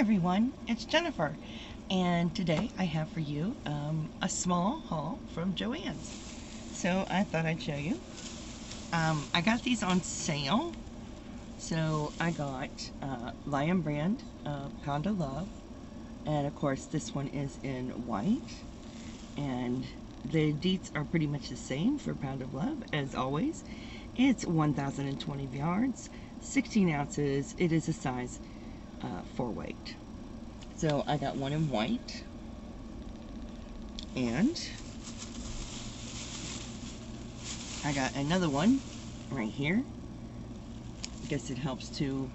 everyone, it's Jennifer, and today I have for you a small haul from Joann's. So I thought I'd show you. I got these on sale. So I got Lion Brand Pound of Love, and of course this one is in white, and the deets are pretty much the same for Pound of Love as always. It's 1,020 yards, 16 ounces. It is a size 4 weight. So I got one in white, and I got another one right here. I guess it helps to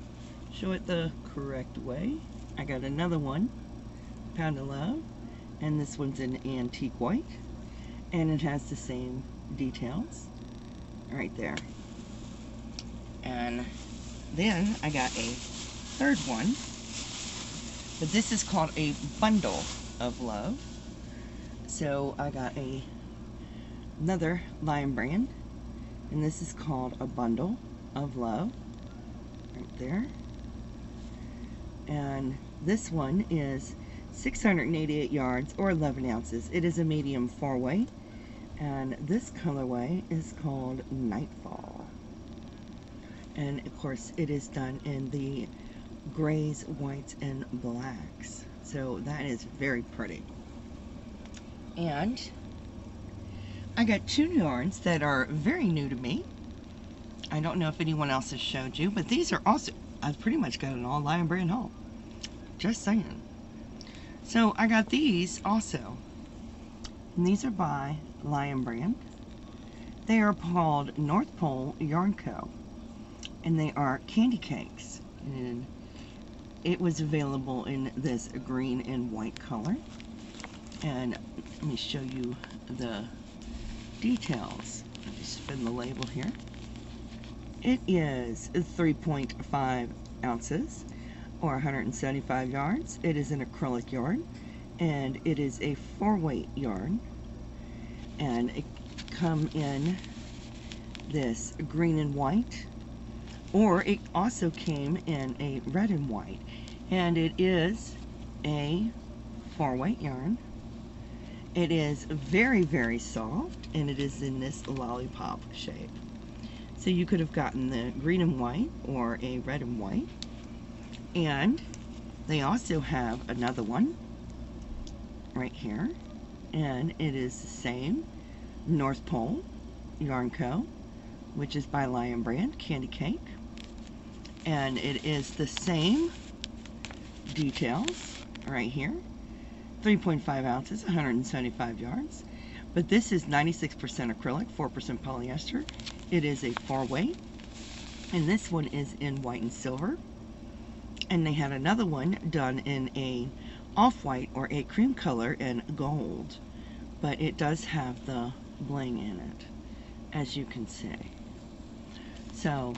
show it the correct way. I got another one, Pound of Love, and this one's in antique white, and it has the same details right there. And then I got a third one, but this is called a bundle of love. So I got another Lion Brand, and this is called a bundle of love right there. And this one is 688 yards or 11 ounces. It is a medium 4-way, and this colorway is called Nightfall. And of course it is done in the grays, whites, and blacks. So that is very pretty. And I got 2 yarns that are very new to me. I don't know if anyone else has showed you, but these are also, I've pretty much got an all Lion Brand haul. Just saying. So I got these also. And these are by Lion Brand. They are called North Pole Yarn Co. And they are candy cakes. And it was available in this green and white color. And let me show you the details. Let me spin the label here. It is 3.5 ounces or 175 yards. It is an acrylic yarn, and it is a 4-weight yarn. And it come in this green and white, or it also came in a red and white. And it is a 4-weight yarn. It is very, very soft, and it is in this lollipop shape. So you could have gotten the green and white or a red and white. And they also have another one right here, and it is the same North Pole Yarn Co., which is by Lion Brand, candy cake. And it is the same details right here. 3.5 ounces, 175 yards. But this is 96% acrylic, 4% polyester. It is a 4-weight. And this one is in white and silver. And they had another one done in a off-white or a cream color and gold. But it does have the bling in it, as you can see. So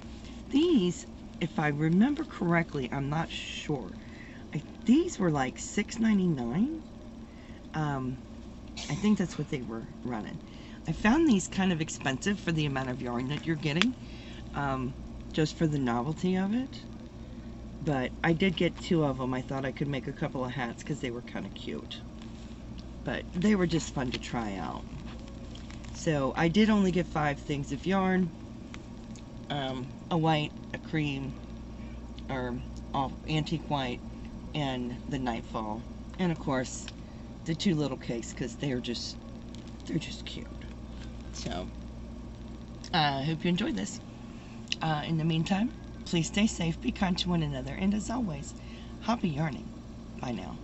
these, if I remember correctly, I'm not sure. These were like $6.99. I think that's what they were running. I found these kind of expensive for the amount of yarn that you're getting, just for the novelty of it. But I did get 2 of them. I thought I could make a couple of hats because they were kind of cute. But they were just fun to try out. So I did only get 5 things of yarn. A white, a cream, or antique white, and the Nightfall. And of course, the 2 little cakes, because they're just cute. So, I hope you enjoyed this. In the meantime, please stay safe, be kind to one another, and as always, happy yarning. Bye now.